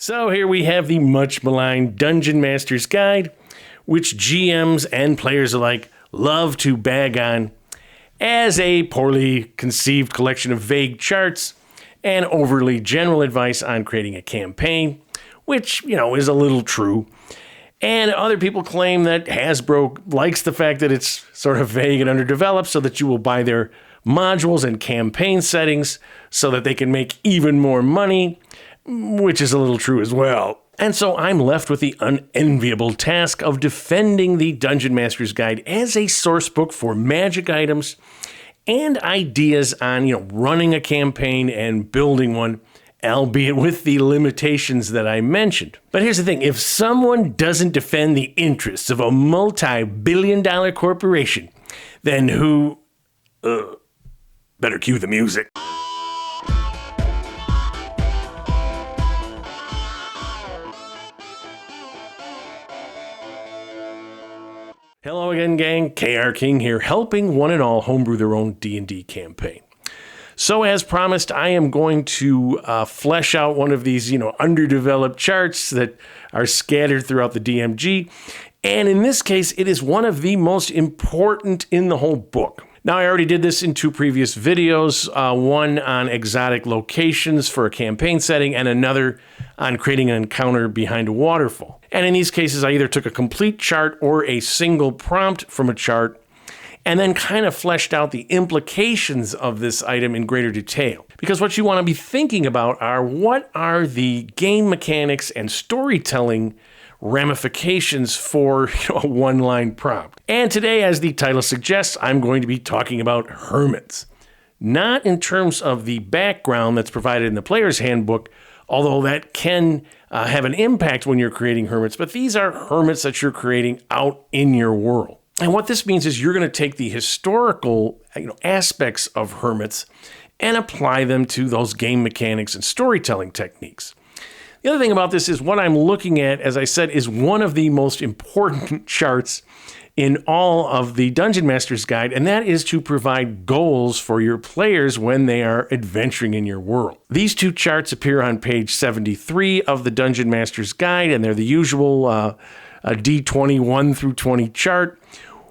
So here we have the much maligned Dungeon Master's Guide, which GMs and players alike love to bag on as a poorly conceived collection of vague charts and overly general advice on creating a campaign, which, is a little true. And other people claim that Hasbro likes the fact that it's sort of vague and underdeveloped so that you will buy their modules and campaign settings so that they can make even more money, which is a little true as well. And so I'm left with the unenviable task of defending the Dungeon Master's Guide as a source book for magic items and ideas on, running a campaign and building one, albeit with the limitations that I mentioned. But here's the thing, if someone doesn't defend the interests of a multi-billion-dollar corporation, then who... better cue the music. Hello again, gang. KR King here, helping one and all homebrew their own D&D campaign. So as promised, I am going to flesh out one of these, underdeveloped charts that are scattered throughout the DMG. And in this case, it is one of the most important in the whole book. Now, I already did this in two previous videos, one on exotic locations for a campaign setting and another on creating an encounter behind a waterfall. And in these cases, I either took a complete chart or a single prompt from a chart and then kind of fleshed out the implications of this item in greater detail. Because what you want to be thinking about are what are the game mechanics and storytelling ramifications for a one-line prompt. And today, as the title suggests, I'm going to be talking about hermits. Not in terms of the background that's provided in the player's handbook, although that can have an impact when you're creating hermits, but these are hermits that you're creating out in your world. And what this means is you're going to take the historical aspects of hermits and apply them to those game mechanics and storytelling techniques. The other thing about this is what I'm looking at, as I said, is one of the most important charts in all of the Dungeon Master's Guide, and that is to provide goals for your players when they are adventuring in your world. These two charts appear on page 73 of the Dungeon Master's Guide, and they're the usual D20 1 through 20 chart.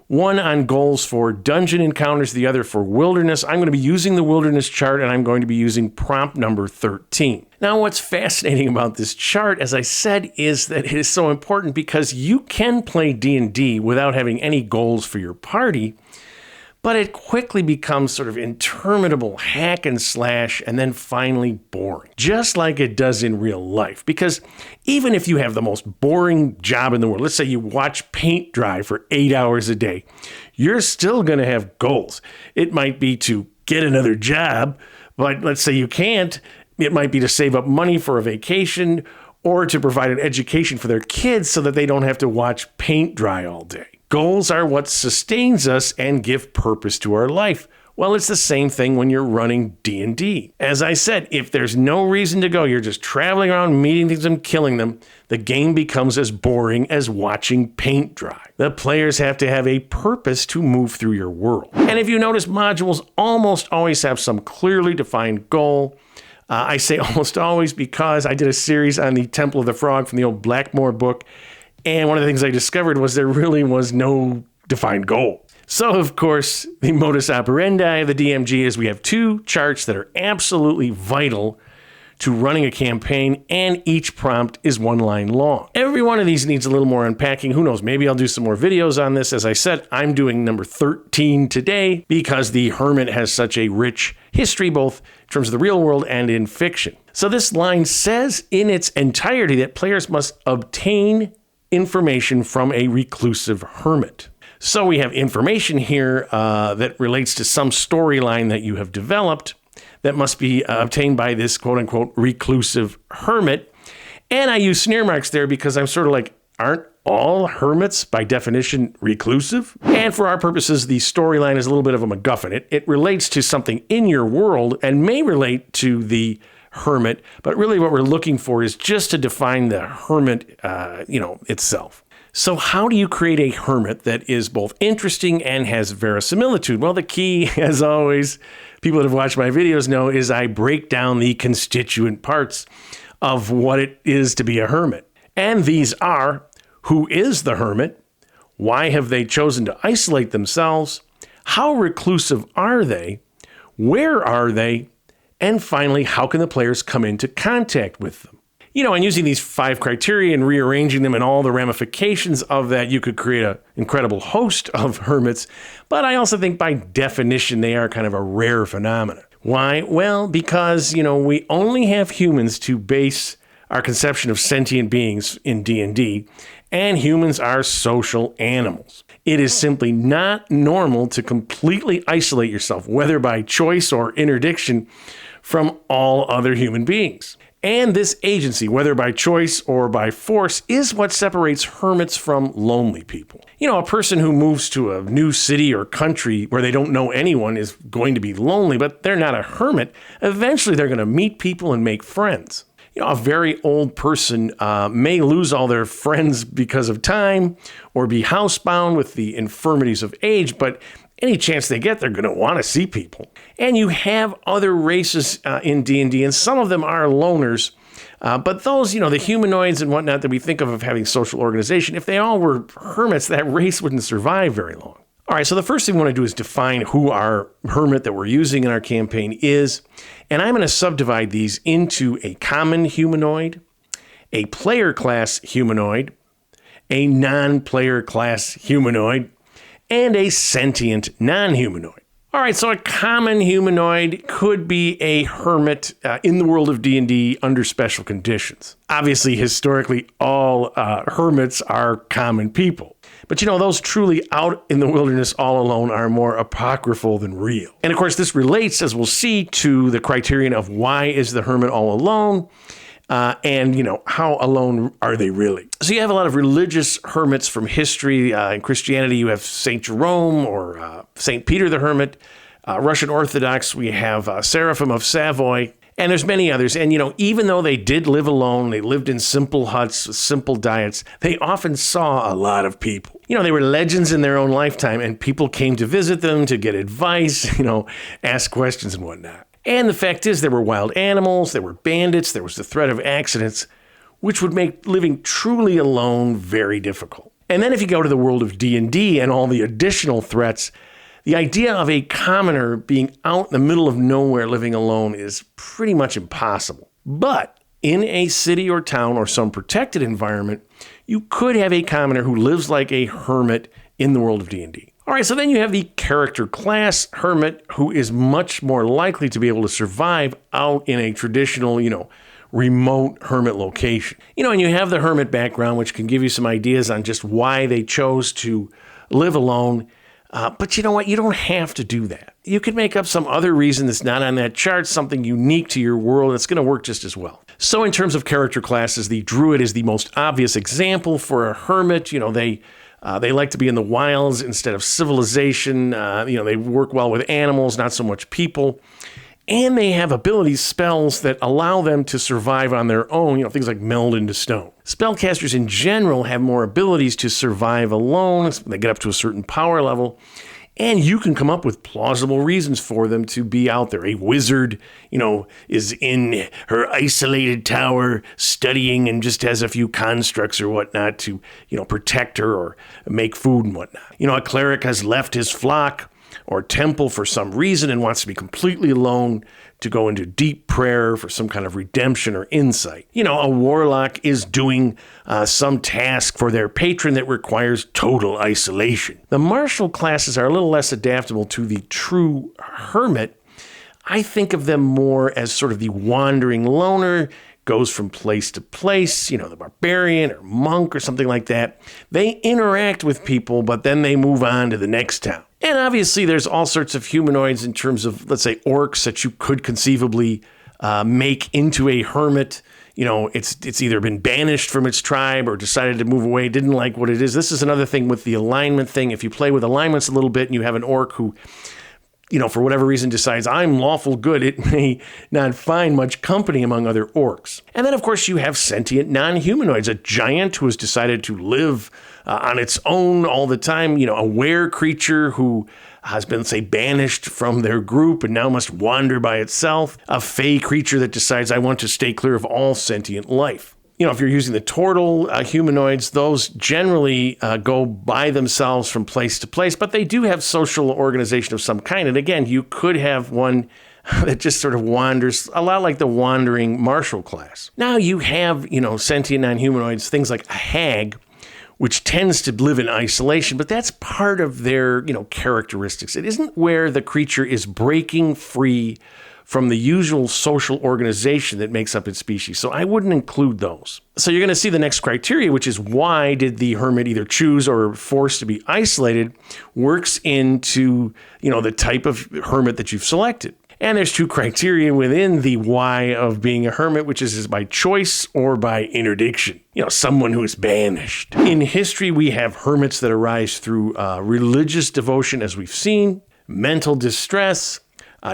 One on goals for dungeon encounters, the other for wilderness. I'm going to be using the wilderness chart, and I'm going to be using prompt number 13. Now, what's fascinating about this chart, as I said, is that it is so important because you can play D&D without having any goals for your party, but it quickly becomes sort of interminable hack and slash and then finally boring, just like it does in real life. Because even if you have the most boring job in the world, let's say you watch paint dry for 8 hours a day, you're still going to have goals. It might be to get another job, but let's say you can't. It might be to save up money for a vacation or to provide an education for their kids so that they don't have to watch paint dry all day. Goals are what sustains us and give purpose to our life. Well, it's the same thing when you're running D&D. As I said, if there's no reason to go, you're just traveling around, meeting things and killing them, the game becomes as boring as watching paint dry. The players have to have a purpose to move through your world. And if you notice, modules almost always have some clearly defined goal. I say almost always because I did a series on the Temple of the Frog from the old Blackmore book, and one of the things I discovered was there really was no defined goal. So, of course, the modus operandi of the DMG is we have two charts that are absolutely vital to running a campaign, and each prompt is one line long. Every one of these needs a little more unpacking. Who knows? Maybe I'll do some more videos on this. As I said, I'm doing number 13 today because the Hermit has such a rich history, both in terms of the real world and in fiction. So this line says in its entirety that players must obtain information from a reclusive hermit. So we have information here that relates to some storyline that you have developed that must be obtained by this quote-unquote reclusive hermit. And I use sneer marks there because I'm sort of like, aren't all hermits by definition reclusive? And for our purposes, the storyline is a little bit of a MacGuffin. It relates to something in your world and may relate to the hermit, but really what we're looking for is just to define the hermit, itself. So how do you create a hermit that is both interesting and has verisimilitude? Well, the key, as always, people that have watched my videos know, is I break down the constituent parts of what it is to be a hermit. And these are: who is the hermit? Why have they chosen to isolate themselves? How reclusive are they? Where are they? And finally, how can the players come into contact with them? And using these 5 criteria and rearranging them and all the ramifications of that, you could create an incredible host of hermits. But I also think by definition, they are kind of a rare phenomenon. Why? Well, because, we only have humans to base our conception of sentient beings in D&D, and humans are social animals. It is simply not normal to completely isolate yourself, whether by choice or interdiction, from all other human beings. And this agency, whether by choice or by force, is what separates hermits from lonely people. A person who moves to a new city or country where they don't know anyone is going to be lonely, but they're not a hermit. Eventually, they're going to meet people and make friends. A very old person may lose all their friends because of time or be housebound with the infirmities of age, but any chance they get, they're going to want to see people. And you have other races in D&D, and some of them are loners. But those, the humanoids and whatnot that we think of having social organization, if they all were hermits, that race wouldn't survive very long. All right, so the first thing we want to do is define who our hermit that we're using in our campaign is. And I'm going to subdivide these into a common humanoid, a player class humanoid, a non-player class humanoid, and a sentient non-humanoid. All right, so a common humanoid could be a hermit in the world of D&D under special conditions. Obviously, historically, all hermits are common people. But those truly out in the wilderness all alone are more apocryphal than real. And of course, this relates, as we'll see, to the criterion of why is the hermit all alone? And how alone are they really? So you have a lot of religious hermits from history. In Christianity, you have St. Jerome or St. Peter the Hermit. Russian Orthodox, we have Seraphim of Savoy. And there's many others. And, even though they did live alone, they lived in simple huts with simple diets, they often saw a lot of people. They were legends in their own lifetime, and people came to visit them to get advice, ask questions and whatnot. And the fact is, there were wild animals, there were bandits, there was the threat of accidents, which would make living truly alone very difficult. And then if you go to the world of D&D and all the additional threats, the idea of a commoner being out in the middle of nowhere living alone is pretty much impossible. But in a city or town or some protected environment, you could have a commoner who lives like a hermit in the world of D&D. All right, so then you have the character class hermit, who is much more likely to be able to survive out in a traditional, remote hermit location. And you have the hermit background, which can give you some ideas on just why they chose to live alone. But you know what? You don't have to do that. You could make up some other reason that's not on that chart, something unique to your world that's going to work just as well. So in terms of character classes, the druid is the most obvious example for a hermit. They like to be in the wilds instead of civilization. They work well with animals, not so much people. And they have abilities, spells that allow them to survive on their own, things like meld into stone. Spellcasters in general have more abilities to survive alone. They get up to a certain power level. And you can come up with plausible reasons for them to be out there. A wizard, is in her isolated tower studying and just has a few constructs or whatnot to, protect her or make food and whatnot. A cleric has left his flock or temple for some reason and wants to be completely alone to go into deep prayer for some kind of redemption or insight. A warlock is doing some task for their patron that requires total isolation. The martial classes are a little less adaptable to the true hermit. I think of them more as sort of the wandering loner, goes from place to place, the barbarian or monk or something like that. They interact with people, but then they move on to the next town. And obviously there's all sorts of humanoids in terms of, let's say, orcs that you could conceivably make into a hermit. It's either been banished from its tribe or decided to move away, didn't like what it is. This is another thing with the alignment thing. If you play with alignments a little bit and you have an orc who for whatever reason decides I'm lawful good, it may not find much company among other orcs. And then, of course, you have sentient non-humanoids, a giant who has decided to live on its own all the time, a were creature who has been, say, banished from their group and now must wander by itself, a fey creature that decides I want to stay clear of all sentient life. If you're using the turtle humanoids, those generally go by themselves from place to place, but they do have social organization of some kind. And again, you could have one that just sort of wanders, a lot like the wandering martial class. Now you have, sentient non-humanoids, things like a hag, which tends to live in isolation, but that's part of their, characteristics. It isn't where the creature is breaking free from the usual social organization that makes up its species. So I wouldn't include those. So you're going to see the next criteria, which is why did the hermit either choose or forced to be isolated, works into, the type of hermit that you've selected. And there's two criteria within the why of being a hermit, which is by choice or by interdiction. Someone who is banished. In history, we have hermits that arise through religious devotion, as we've seen, mental distress,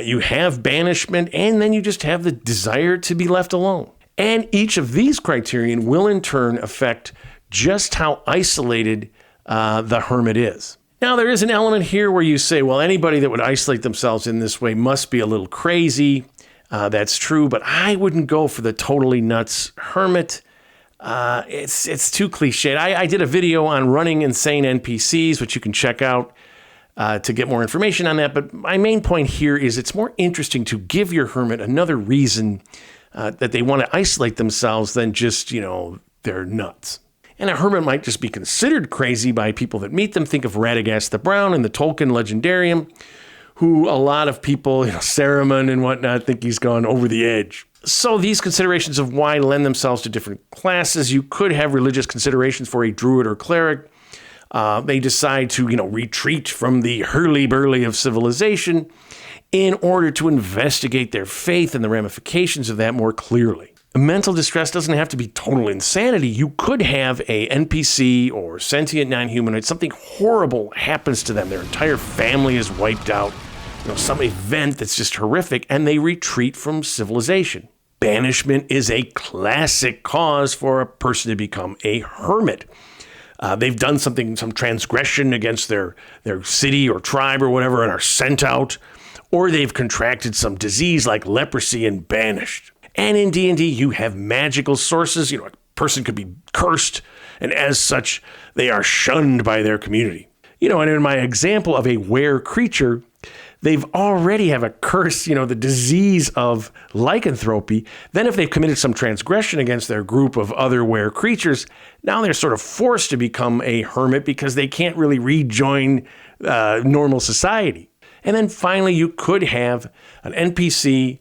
you have banishment, and then you just have the desire to be left alone. And each of these criterion will in turn affect just how isolated the hermit is. Now, there is an element here where you say, well, anybody that would isolate themselves in this way must be a little crazy. That's true, but I wouldn't go for the totally nuts hermit. It's too cliched. I did a video on running insane NPCs, which you can check out to get more information on that. But my main point here is it's more interesting to give your hermit another reason that they want to isolate themselves than just, they're nuts. And a hermit might just be considered crazy by people that meet them. Think of Radagast the Brown in the Tolkien Legendarium, who a lot of people, Saruman and whatnot, think he's gone over the edge. So these considerations of why lend themselves to different classes. You could have religious considerations for a druid or cleric. They decide to, retreat from the hurly-burly of civilization in order to investigate their faith and the ramifications of that more clearly. Mental distress doesn't have to be total insanity. You could have a NPC or sentient non-humanoid, something horrible happens to them. Their entire family is wiped out. Some event that's just horrific, and they retreat from civilization. Banishment is a classic cause for a person to become a hermit. They've done some transgression against their city or tribe or whatever and are sent out, or they've contracted some disease like leprosy and banished. And in D&D, you have magical sources. A person could be cursed, and as such, they are shunned by their community. And in my example of a were creature, they've already have a curse, the disease of lycanthropy. Then if they've committed some transgression against their group of other were creatures, now they're sort of forced to become a hermit because they can't really rejoin normal society. And then finally, you could have an NPC,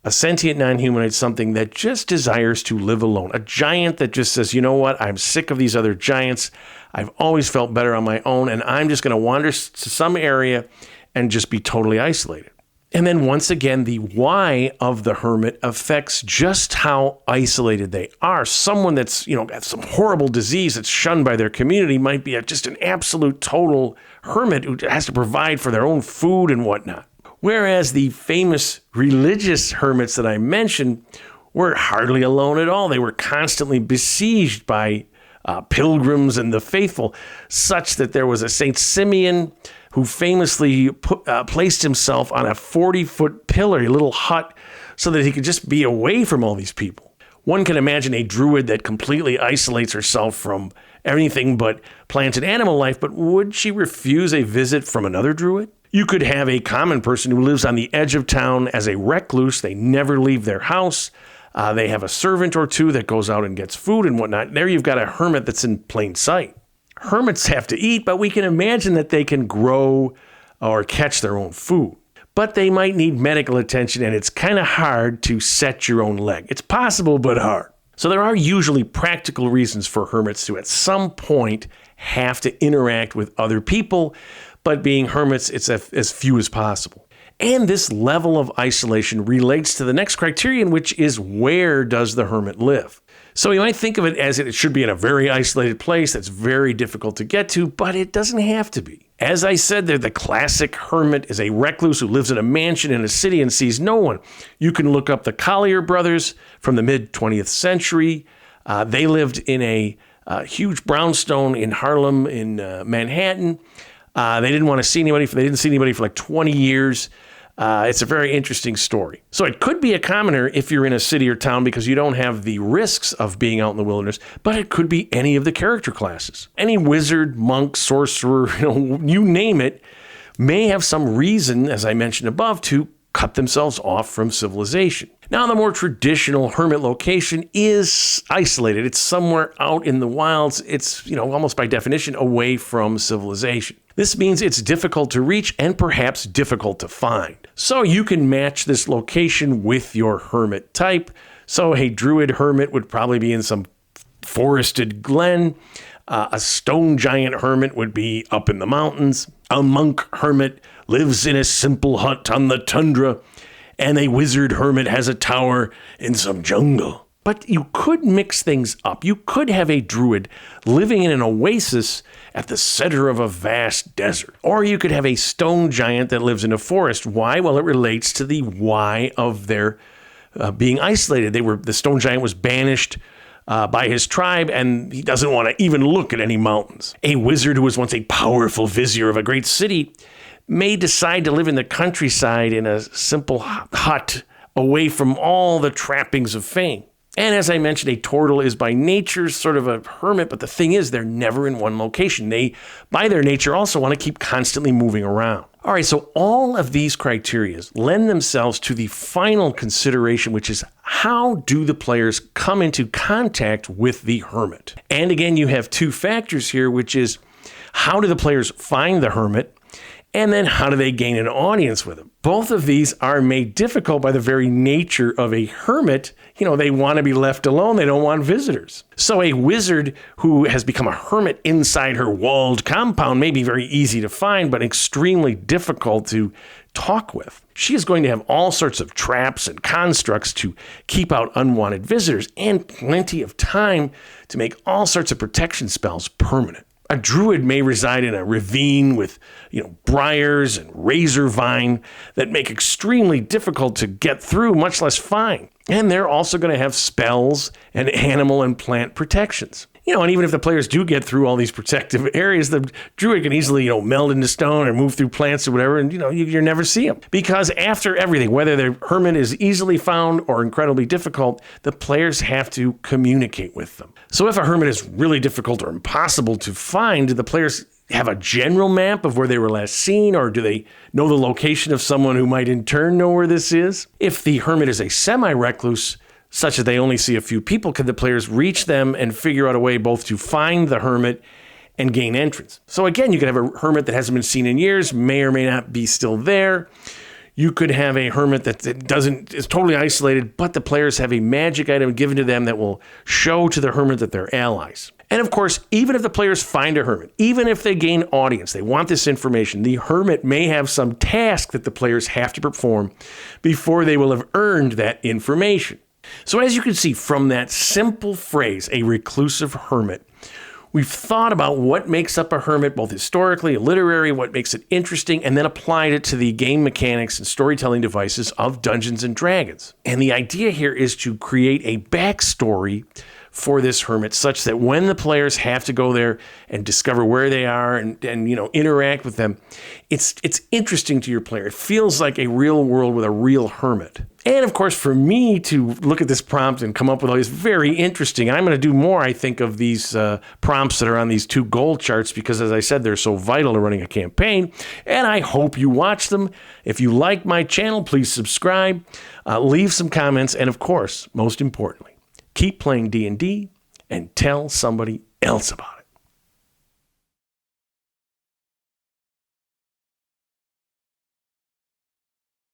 a sentient non-humanoid, something that just desires to live alone. A giant that just says, you know what, I'm sick of these other giants. I've always felt better on my own, and I'm just going to wander to some area and just be totally isolated. And then once again, the why of the hermit affects just how isolated they are. Someone that's, got some horrible disease that's shunned by their community might be just an absolute total hermit who has to provide for their own food and whatnot. Whereas the famous religious hermits that I mentioned were hardly alone at all. They were constantly besieged by pilgrims and the faithful, such that there was a Saint Simeon who famously placed himself on a 40-foot pillar, a little hut, so that he could just be away from all these people. One can imagine a druid that completely isolates herself from anything but plant and animal life, but would she refuse a visit from another druid? You could have a common person who lives on the edge of town as a recluse. They never leave their house. They have a servant or two that goes out and gets food and whatnot. There you've got a hermit that's in plain sight. Hermits have to eat, but we can imagine that they can grow or catch their own food. But they might need medical attention, and it's kind of hard to set your own leg. It's possible, but hard. So there are usually practical reasons for hermits to, at some point, have to interact with other people, but being hermits, it's as few as possible. And this level of isolation relates to the next criterion, which is where does the hermit live? So you might think of it as it should be in a very isolated place that's very difficult to get to, but it doesn't have to be. As I said, the classic hermit is a recluse who lives in a mansion in a city and sees no one. You can look up the Collier brothers from the mid-20th century. They lived in a huge brownstone in Harlem in Manhattan. They didn't want to see anybody. They didn't see anybody for like 20 years. It's a very interesting story. So it could be a commoner if you're in a city or town because you don't have the risks of being out in the wilderness, but it could be any of the character classes. Any wizard, monk, sorcerer, you name it, may have some reason, as I mentioned above, to cut themselves off from civilization. Now, the more traditional hermit location is isolated. It's somewhere out in the wilds. It's, almost by definition, away from civilization. This means it's difficult to reach and perhaps difficult to find. So you can match this location with your hermit type. So a druid hermit would probably be in some forested glen. A stone giant hermit would be up in the mountains. A monk hermit lives in a simple hut on the tundra. And a wizard hermit has a tower in some jungle. But you could mix things up. You could have a druid living in an oasis at the center of a vast desert. Or you could have a stone giant that lives in a forest. Why? Well, it relates to the why of their being isolated. The stone giant was banished by his tribe, and he doesn't want to even look at any mountains. A wizard who was once a powerful vizier of a great city may decide to live in the countryside in a simple hut away from all the trappings of fame. And as I mentioned, a turtle is by nature sort of a hermit, but the thing is, they're never in one location. They, by their nature, also want to keep constantly moving around. All right, so all of these criteria lend themselves to the final consideration, which is how do the players come into contact with the hermit? And again, you have two factors here, which is how do the players find the hermit? And then how do they gain an audience with him? Both of these are made difficult by the very nature of a hermit. They want to be left alone. They don't want visitors. So a wizard who has become a hermit inside her walled compound may be very easy to find, but extremely difficult to talk with. She is going to have all sorts of traps and constructs to keep out unwanted visitors and plenty of time to make all sorts of protection spells permanent. A druid may reside in a ravine with, briars and razor vine that make extremely difficult to get through, much less find. And they're also going to have spells and animal and plant protections. And even if the players do get through all these protective areas, the druid can easily, meld into stone or move through plants or whatever, and, you never see them. Because after everything, whether the hermit is easily found or incredibly difficult, the players have to communicate with them. So if a hermit is really difficult or impossible to find, do the players have a general map of where they were last seen, or do they know the location of someone who might in turn know where this is? If the hermit is a semi-recluse, such that they only see a few people, can the players reach them and figure out a way both to find the hermit and gain entrance? So again, you could have a hermit that hasn't been seen in years, may or may not be still there. You could have a hermit that is totally isolated, but the players have a magic item given to them that will show to the hermit that they're allies. And of course, even if the players find a hermit, even if they gain audience, they want this information, the hermit may have some task that the players have to perform before they will have earned that information. So as you can see from that simple phrase, a reclusive hermit, we've thought about what makes up a hermit, both historically, literary, what makes it interesting, and then applied it to the game mechanics and storytelling devices of Dungeons & Dragons. And the idea here is to create a backstory for this hermit such that when the players have to go there and discover where they are and interact with them, it's interesting to your player. It feels like a real world with a real hermit. And of course, for me to look at this prompt and come up with all these very interesting, I'm going to do more, I think, of these prompts that are on these two goal charts because, as I said, they're so vital to running a campaign. And I hope you watch them. If you like my channel, please subscribe, leave some comments, and of course, most importantly, keep playing D&D and tell somebody else about it.